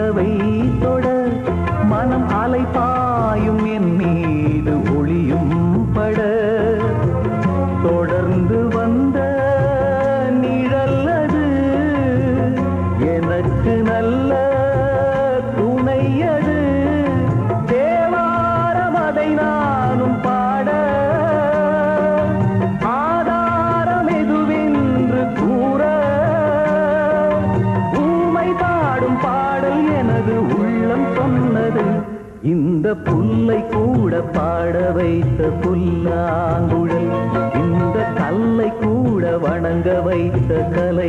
நிலவை தொட மனம் அலைபாயும் என் மீது ஒளியும் பட தொடர்ந்து வந்த நிழல்லது எனக்கு நல்ல துணையது தேவாரம் அதை நானும் பாட ஆதாரம் எதுவென்று கூற ஊமை பாடும் பாடல் எனது உள்ளம் சொன்னது இந்த புல்லை கூட பாட வைத்த புல்லாங்குழல் இந்த கல்லை கூட வணங்க வைத்த கலை